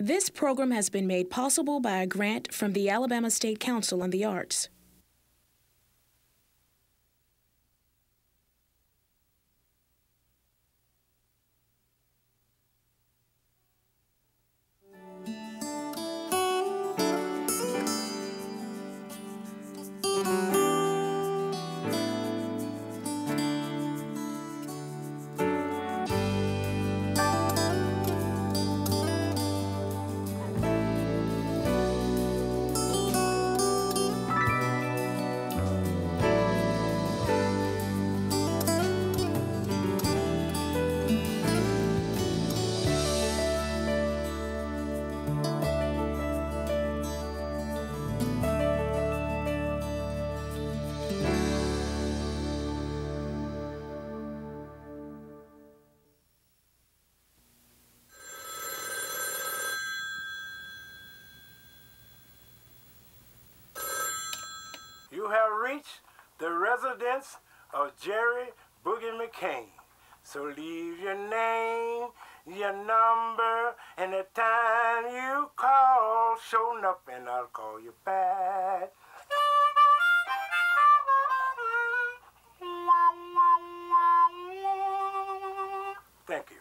This program has been made possible by a grant from the Alabama State Council on the Arts. You have reached the residence of Jerry Boogie McCain. So leave your name, your number, and the time you call, show up and I'll call you back. Thank you.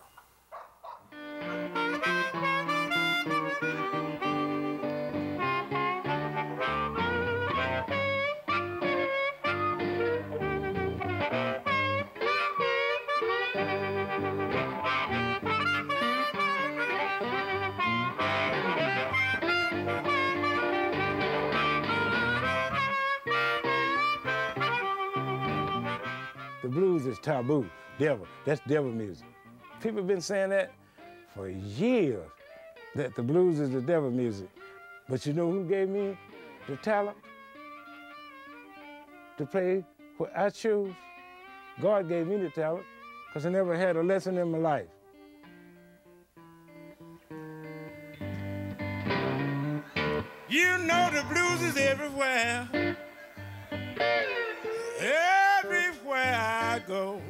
The blues is taboo, devil. That's devil music. People have been saying that for years, that the blues is the devil music. But you know who gave me the talent to play what I choose? God gave me the talent, because I never had a lesson in my life. You know the blues is everywhere. Everywhere I go.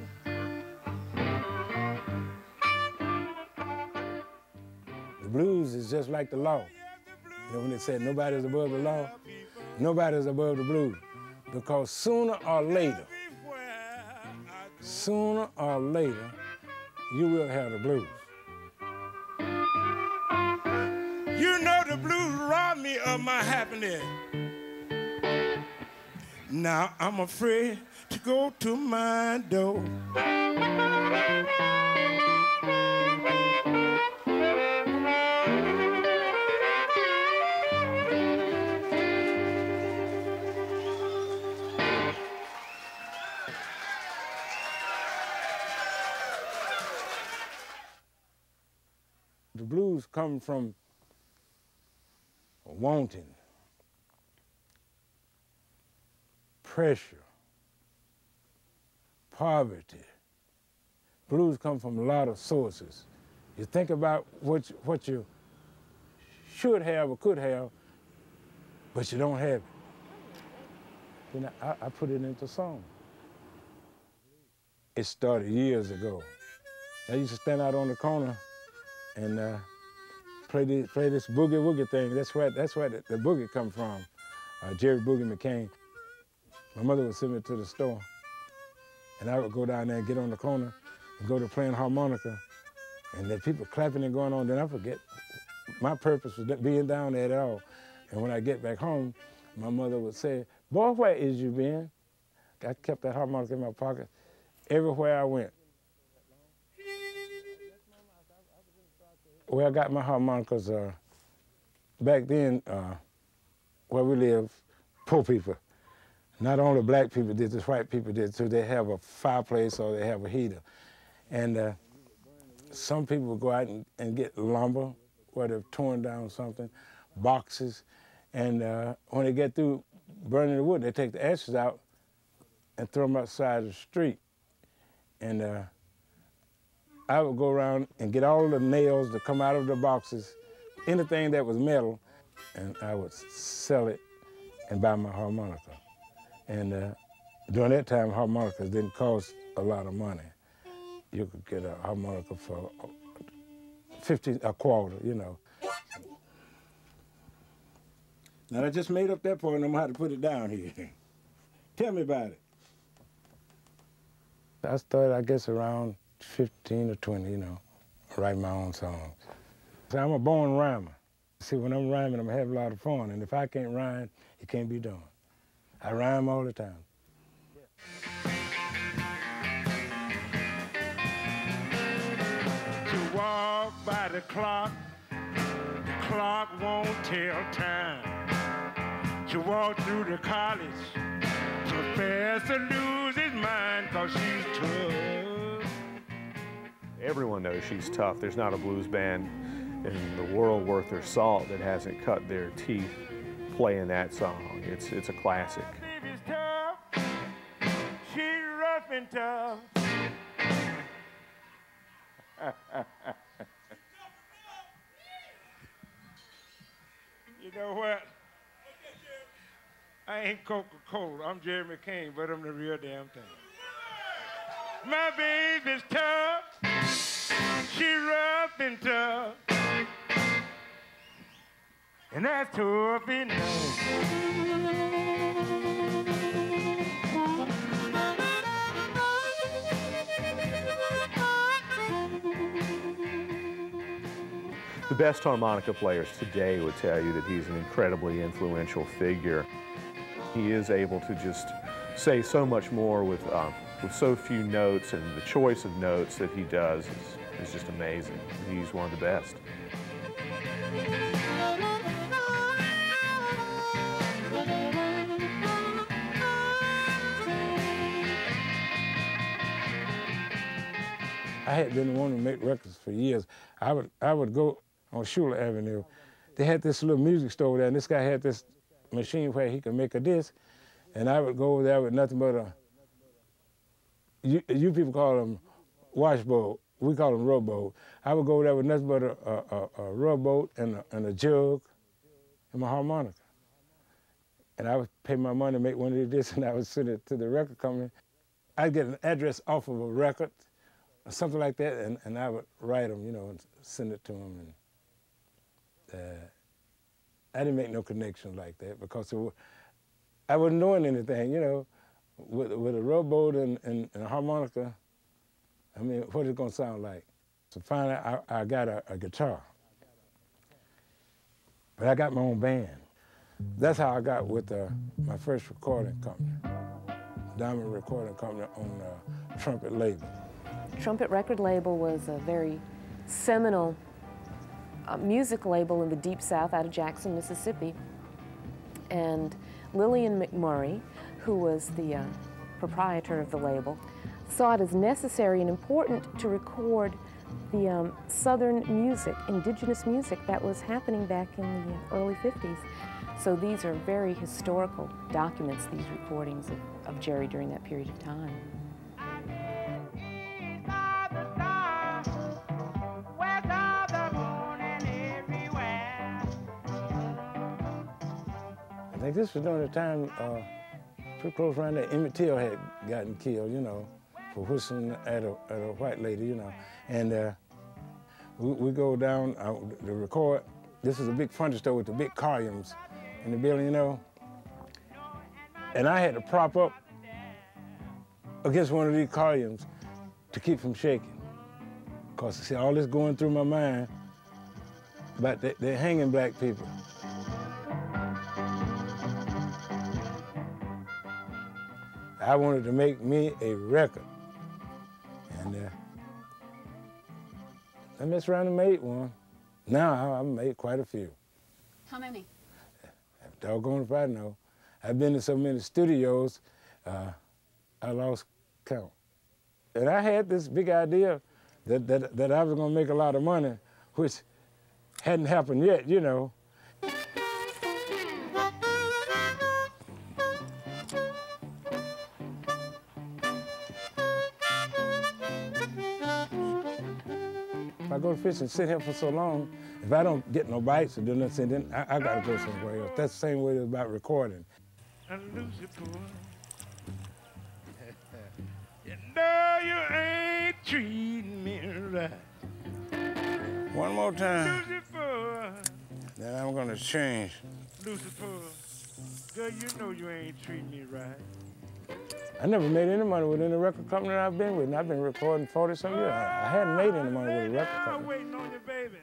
The blues is just like the law. You know when they said nobody's above the law, nobody's above the blues. Because sooner or later, you will have the blues. You know the blues rob me of my happiness. Now I'm afraid to go to my door. The blues come from wanting, pressure, poverty. Blues come from a lot of sources. You think about what you should have or could have, but you don't have it. Then I put it into song. It started years ago. I used to stand out on the corner and play this boogie-woogie thing. That's where the boogie come from, Jerry Boogie McCain. My mother would send me to the store, and I would go down there and get on the corner and go to playing harmonica, and the people clapping and going on, then I forget my purpose was being down there at all. And when I get back home, my mother would say, "Boy, where is you been?" I kept that harmonica in my pocket everywhere I went. Where I got my harmonicas, back then, where we live, poor people. Not only black people did this, white people did too. They have a fireplace or they have a heater. And some people would go out and get lumber where they've torn down something, boxes. And when they get through burning the wood, they take the ashes out and throw them outside the street. And I would go around and get all the nails that come out of the boxes, anything that was metal, and I would sell it and buy my harmonica. And during that time, harmonicas didn't cost a lot of money. You could get a harmonica for a quarter, you know. Now, I just made up that part, and I'm going to have to put it down here. Tell me about it. I started, I guess, around 15 or 20, you know, writing my own songs. So I'm a born rhymer. See, when I'm rhyming, I'm having a lot of fun, and if I can't rhyme, it can't be done. I rhyme all the time. To walk by the clock won't tell time. To walk through the college, professor lose his mind 'cause she's tough. Everyone knows she's tough. There's not a blues band in the world worth their salt that hasn't cut their teeth playing that song. It's a classic. Baby's tough, she's rough and tough. You know what? I ain't Coca-Cola. I'm Jerry McCain, but I'm the real damn thing. My baby's tough, she rough and tough, and that's tough enough. The best harmonica players today would tell you that he's an incredibly influential figure. He is able to just say so much more with so few notes, and the choice of notes that he does is just amazing. He's one of the best. I had been wanting to make records for years. I would go on Schuler Avenue. They had this little music store there, and this guy had this machine where he could make a disc, and I would go over there with nothing but a, you people call them washboard, we call them rowboat. I would go over there with nothing but a rowboat and a jug and my harmonica. And I would pay my money to make one of these discs, and I would send it to the record company. I'd get an address off of a record, or something like that, and I would write them, you know, and send it to them. And I didn't make no connections like that because I wasn't doing anything, you know. With a rowboat and a harmonica, I mean, what is it gonna sound like? So finally, I got a guitar. But I got my own band. That's how I got with my first recording company, Diamond Recording Company on Trumpet label. Trumpet record label was a very seminal music label in the Deep South out of Jackson, Mississippi. And Lillian McMurray, who was the proprietor of the label, saw it as necessary and important to record the Southern music, indigenous music that was happening back in the early 50s. So these are very historical documents, these recordings of Jerry during that period of time. I think this was during the time, pretty close around there, Emmett Till had gotten killed, you know, for whistling at a white lady, you know. And we go down to record. This is a big furniture store with the big columns in the building, you know. And I had to prop up against one of these columns to keep from shaking. Because, see, all this going through my mind, but they're hanging black people. I wanted to make me a record. And I messed around and made one. Now I've made quite a few. How many? Doggone if I know. I've been to so many studios, I lost count. And I had this big idea that I was gonna make a lot of money, which hadn't happened yet, you know. If I go to fish and sit here for so long, if I don't get no bites or do nothing, then I gotta go somewhere else. That's the same way about recording. You know you ain't treating me right. One more time. that I'm gonna change. Lucifer, girl, you know you ain't treating me right. I never made any money with any record company that I've been with, and I've been recording 40-some years. I hadn't made any money with a record I'm company. waiting on you, baby.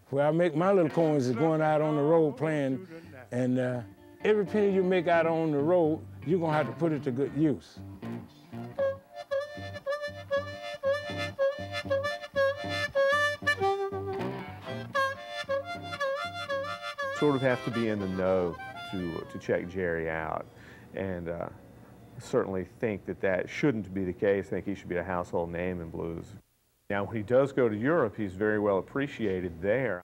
Where I make my little coins is going out on the road playing, and every penny you make out on the road, you're gonna have to put it to good use. Sort of have to be in the know to check Jerry out, and certainly think that shouldn't be the case. I think he should be a household name in blues. Now, when he does go to Europe, he's very well appreciated there.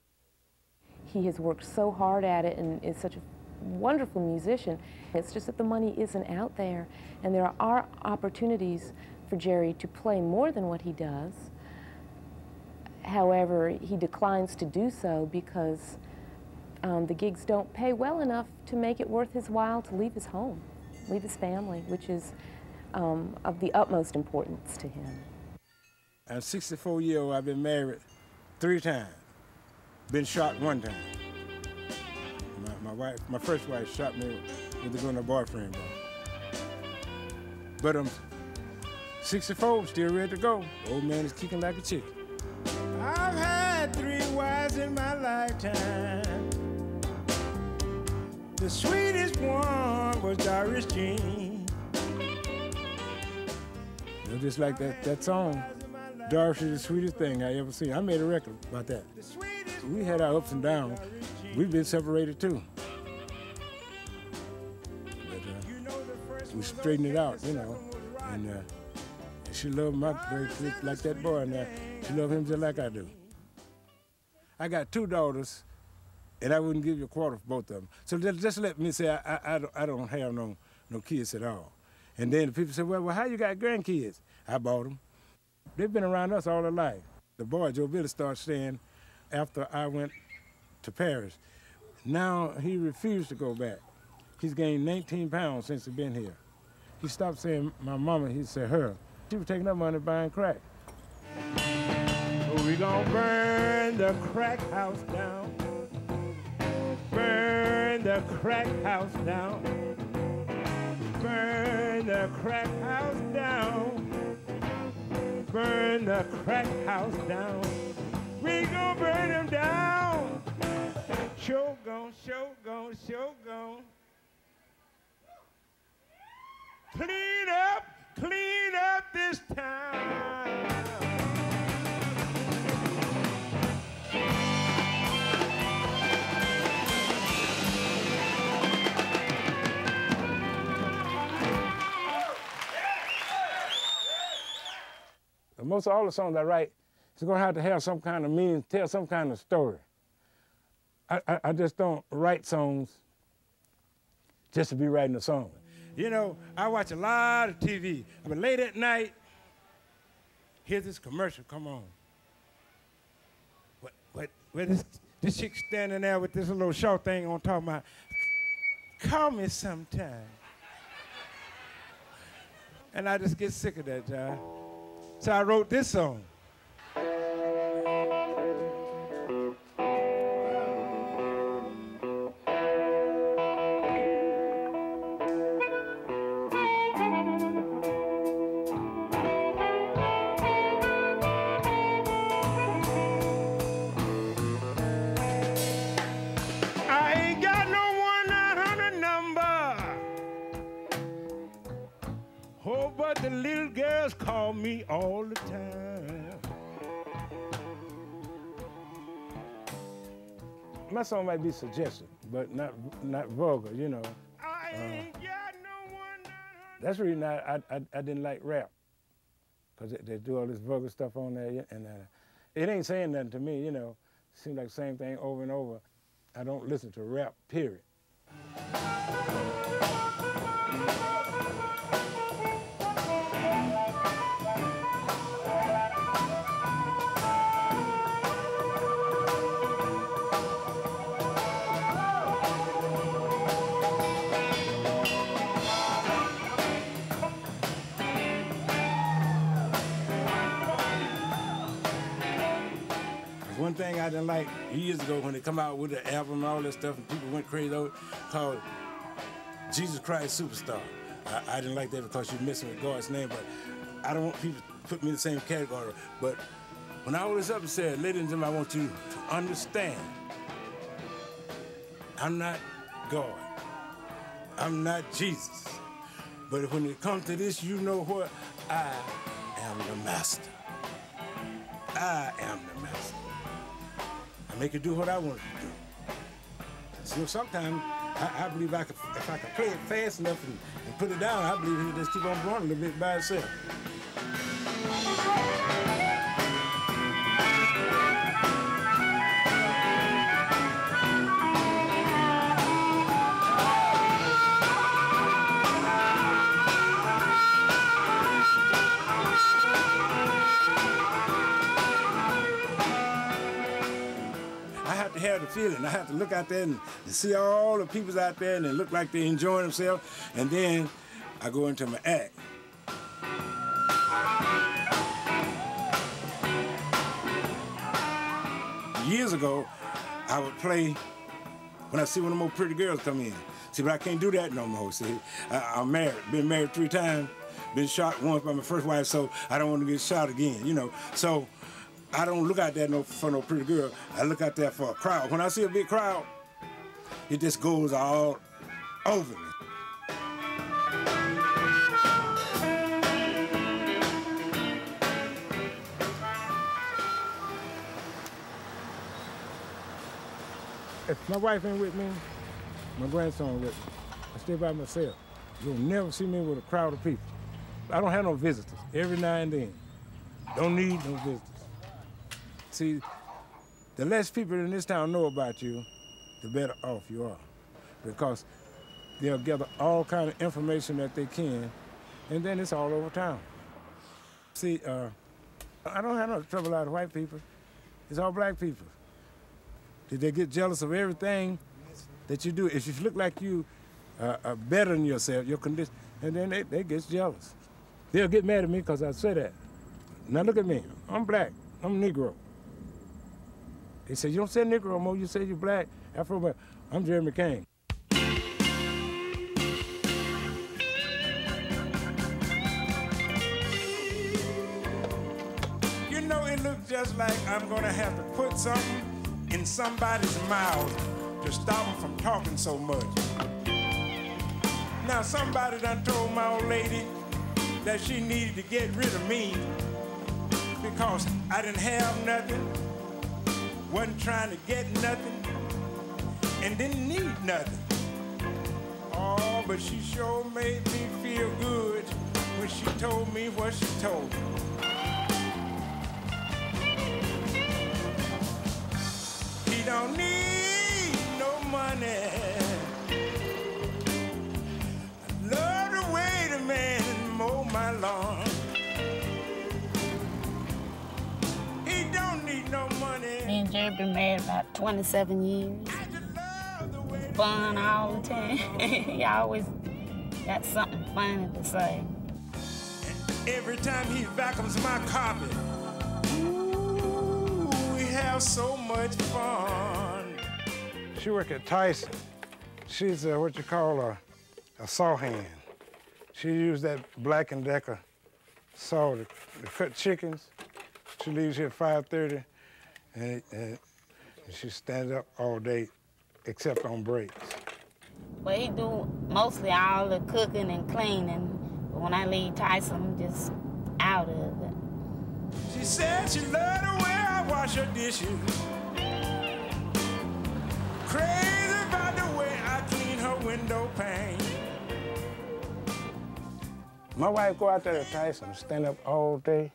He has worked so hard at it and is such a wonderful musician. It's just that the money isn't out there, and there are opportunities for Jerry to play more than what he does. However, he declines to do so because the gigs don't pay well enough to make it worth his while to leave his home, leave his family, which is of the utmost importance to him. At 64 years old, I've been married 3 times. Been shot 1 time. My first wife shot me with a boyfriend. But I'm 64, still ready to go. Old man is kicking like a chicken. I've had 3 wives in my lifetime. The sweetest one was Doris Jean. You know, just like that song, Doris is the sweetest thing I ever seen. I made a record about that. We had our ups and downs. We've been separated too. But we straightened it out, you know. And she loved my baby like that boy, and she loved him just like I do. I got 2 daughters, and I wouldn't give you a quarter for both of them. So just let me say I don't have no kids at all. And then the people say, well, how you got grandkids? I bought them. They've been around us all their life. The boy, Joe Billy, started staying after I went to Paris. Now he refused to go back. He's gained 19 pounds since he's been here. He stopped saying my mama, he said her. She was taking up money buying crack. So we gonna burn the crack house down. Burn the crack house down. Burn the crack house down. Burn the crack house down. We gon' burn them down. Show gone, show gone, show gone. Clean up this town. Most of all the songs I write, it's gonna have to have some kind of meaning, tell some kind of story. I just don't write songs just to be writing a song. You know, I watch a lot of TV, but late at night, here's this commercial, come on. Where this chick standing there with this little short thing on top of my, call me sometime. And I just get sick of that, John. So I wrote this song. I ain't got no 1-900 number. Oh, but the little girls call me all the time. My song might be suggestive, but not vulgar, you know. I ain't got no 1-900. That's the reason I didn't like rap, because they do all this vulgar stuff on there, and it ain't saying nothing to me, you know. It seems like the same thing over and over. I don't listen to rap, period. One thing I didn't like years ago when they come out with the album and all that stuff and people went crazy over it, called Jesus Christ Superstar. I didn't like that because you're messing with God's name, but I don't want people to put me in the same category. But when I was up and said, ladies and gentlemen, I want you to understand, I'm not God. I'm not Jesus. But when it comes to this, you know what? I am the master. I am the master. I make it do what I want it to do. So sometimes I believe if I can play it fast enough and put it down, I believe it'll just keep on growing a little bit by itself. Have the feeling. I have to look out there and see all the people out there and they look like they're enjoying themselves, and then I go into my act. Years ago, I would play when I see one of the more pretty girls come in. See, but I can't do that no more. See, I'm married, been married 3 times, been shot once by my first wife, so I don't want to get shot again, you know. So I don't look out there for no pretty girl. I look out there for a crowd. When I see a big crowd, it just goes all over me. If my wife ain't with me, my grandson with me, I stay by myself. You'll never see me with a crowd of people. I don't have no visitors. Every now and then. Don't need no visitors. See, the less people in this town know about you, the better off you are. Because they'll gather all kind of information that they can, and then it's all over town. See, I don't have no trouble out of white people. It's all black people. They get jealous of everything that you do. If you look like you are better than yourself, your condition, and then they get jealous. They'll get mad at me because I say that. Now look at me, I'm black, I'm a Negro. They say, you don't say Negro no more, you say you're black. I'm Jerry McCain. You know, it looks just like I'm gonna have to put something in somebody's mouth to stop them from talking so much. Now, somebody done told my old lady that she needed to get rid of me because I didn't have nothing, wasn't trying to get nothing, and didn't need nothing. Oh, but she sure made me feel good when she told me what she told me. He don't need no money. I love the way the man mow my lawn. He don't need no money. Me and Jerry been married about 27 years. Fun all the time. He always got something funny to say. Every time he vacuums my carpet, ooh, we have so much fun. She worked at Tyson. She's what you call a saw hand. She used that Black & Decker saw to cut chickens. She leaves here at 5:30, and she stands up all day, except on breaks. Well, he do mostly all the cooking and cleaning. But when I leave Tyson, I'm just out of it. She said she loved the way I wash her dishes. Crazy about the way I clean her window pane. My wife go out there to Tyson, stand up all day.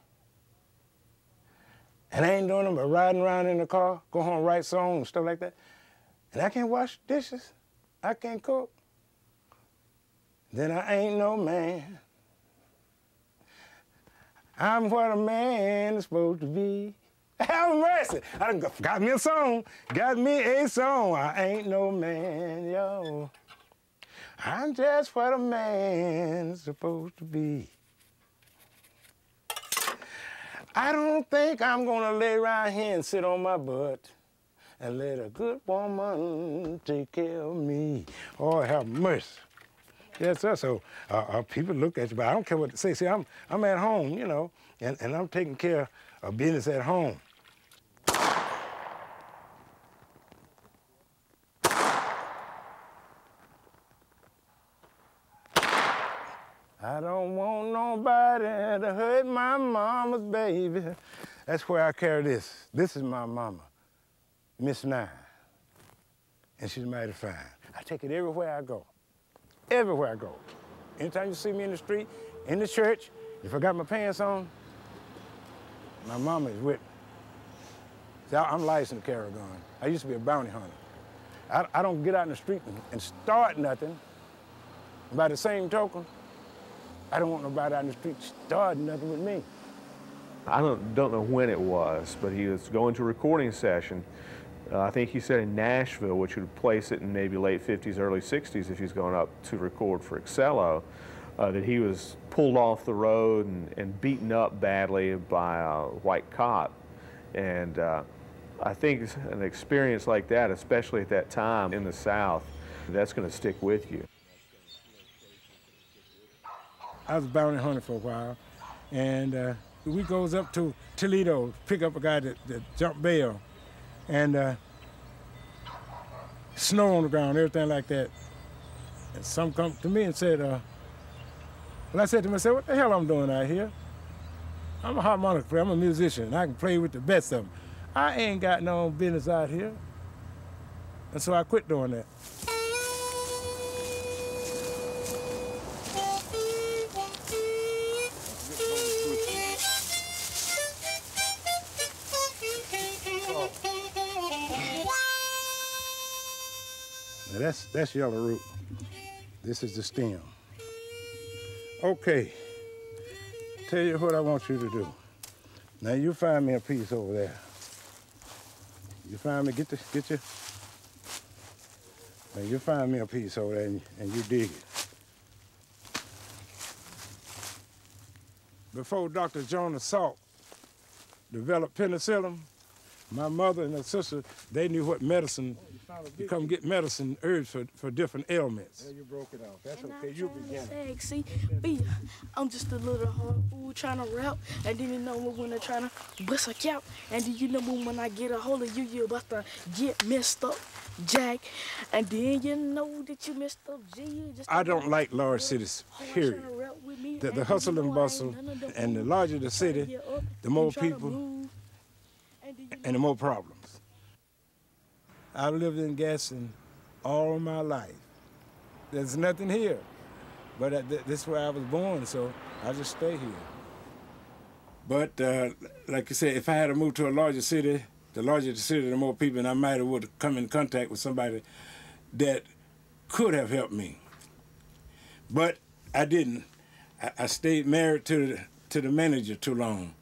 And I ain't doing nothing but riding around in the car, go home, write songs and stuff like that. And I can't wash dishes. I can't cook. Then I ain't no man. I'm what a man is supposed to be. Have mercy. I done got me a song. Got me a song. I ain't no man, yo. I'm just what a man is supposed to be. I don't think I'm gonna lay around here and sit on my butt. and let a good woman take care of me. Oh, have mercy. Yes, sir. So people look at you, but I don't care what they say. See, I'm at home, you know, and I'm taking care of business at home. I don't want nobody to hurt my mama's baby. That's where I carry this. This is my mama, Miss Nine, and she's mighty fine. I take it everywhere I go. Everywhere I go. Anytime you see me in the street, in the church, if I got my pants on, my mama is with me. See, I'm licensed to carry a gun. I used to be a bounty hunter. I don't get out in the street and start nothing. By the same token, I don't want nobody out in the street starting nothing with me. I don't know when it was, but he was going to a recording session. I think he said in Nashville, which would place it in maybe late 50s, early 60s if he's going up to record for Excello, that he was pulled off the road and beaten up badly by a white cop. And I think an experience like that, especially at that time in the South, that's going to stick with you. I was bounty hunting for a while, and we goes up to Toledo, pick up a guy that jumped bail, and snow on the ground, everything like that. And some come to me and said, well, I said to myself, what the hell I'm doing out here? I'm a harmonica player, I'm a musician, and I can play with the best of them. I ain't got no business out here. And so I quit doing that. Now that's yellow root. This is the stem. Okay, tell you what I want you to do. Now you find me a piece over there. You find me, get your, now you find me a piece over there and you dig it. Before Dr. Jonah Salk developed penicillin, my mother and her sister, they knew what medicine, you come get medicine, herbs for different ailments. Yeah, you broke it off. That's okay, you begin. See, I'm just a little fool trying to rap, and then you know when they're trying to bust a cap, and then you know when I get a hold of you, you're about to get messed up, Jack, and then you know that you messed up, G. I don't like large cities, period. The hustle and bustle, and the larger the city, the more people, and the more problems. I've lived in Gaston all my life. There's nothing here, but this is where I was born, so I just stay here. But like I said, if I had to move to a larger city, the larger the city, the more people, and I might have would come in contact with somebody that could have helped me. But I didn't. I stayed married to the manager too long,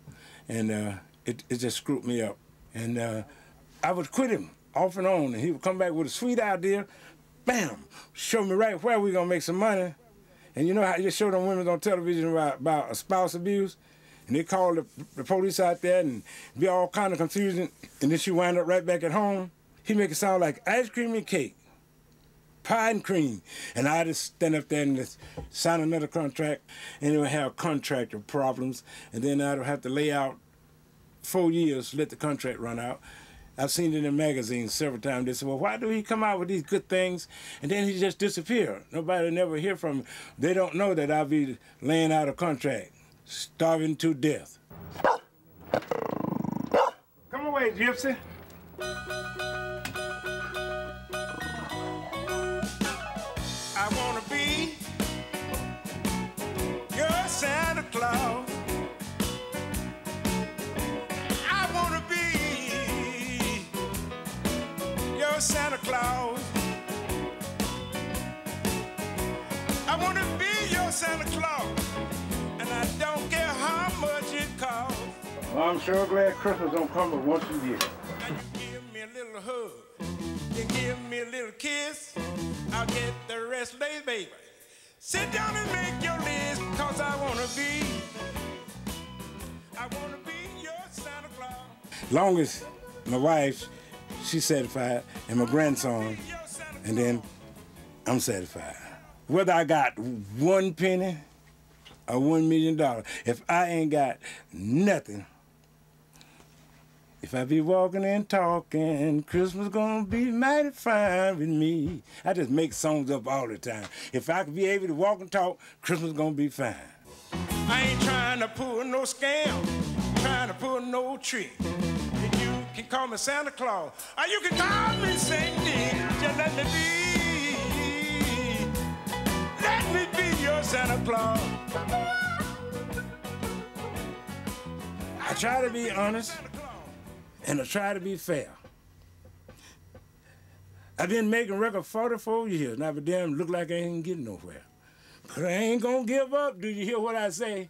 and it just screwed me up. And I would quit him off and on, and he would come back with a sweet idea, bam, show me right where we gonna make some money. And you know how you show them women on television about spouse abuse? And they call the police out there and be all kind of confusing, and then she wind up right back at home. He make it sound like ice cream and cake, pie and cream. And I just stand up there and just sign another contract, and it would have contractor problems, and then I'd have to lay out 4 years, let the contract run out. I've seen it in magazines several times. They say, well, why do he come out with these good things and then he just disappear? Nobody never hear from him. They don't know that I'll be laying out a contract, starving to death. Come away, Gypsy. I want to be your Santa Claus. Santa Claus. I want to be your Santa Claus, and I don't care how much it costs. Well, I'm sure glad Christmas don't come but once a year. Now you give me a little hug, you give me a little kiss, I'll get the rest later, baby. Sit down and make your list, cause I want to be your Santa Claus. Long as my wife she's satisfied, and my grandson, and then I'm satisfied. Whether I got 1 penny or $1 million, if I ain't got nothing, if I be walking and talking, Christmas gonna be mighty fine with me. I just make songs up all the time. If I could be able to walk and talk, Christmas gonna be fine. I ain't trying to pull no scam, trying to pull no trick. And you can call me Santa Claus, or you can call me Saint Nick. Just let me be. Let me be your Santa Claus. I try to be honest, and I try to be fair. I've been making records 44 years, now but damn look like I ain't getting nowhere. But I ain't gonna give up, do you hear what I say?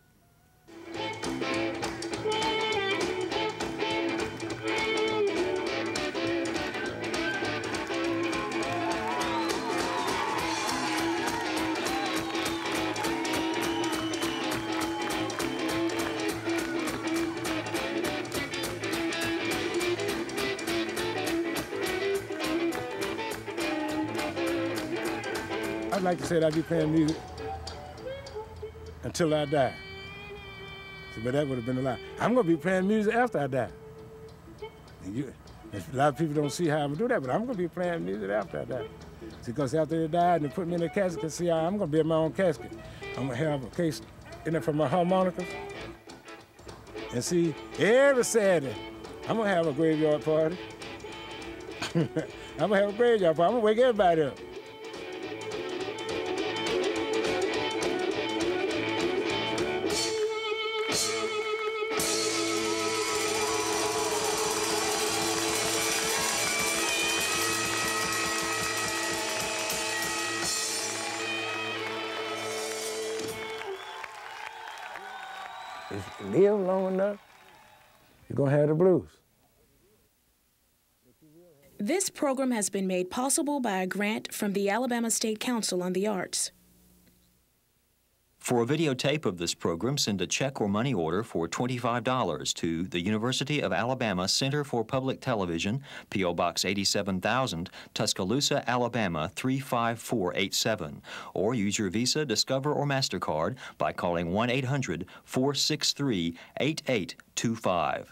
I'd like to say that I'd be playing music until I die. But that would have been a lie. I'm going to be playing music after I die. And a lot of people don't see how I'm going to do that, but I'm going to be playing music after I die. Because after they died and they put me in a casket, see, I'm going to be in my own casket. I'm going to have a case in there for my harmonicas. And see, every Saturday, I'm going to have a graveyard party. I'm going to have a graveyard party. I'm going to wake everybody up. If you live long enough, you're going to have the blues. This program has been made possible by a grant from the Alabama State Council on the Arts. For a videotape of this program, send a check or money order for $25 to the University of Alabama Center for Public Television, P.O. Box 87,000, Tuscaloosa, Alabama 35487, or use your Visa, Discover, or MasterCard by calling 1-800-463-8825.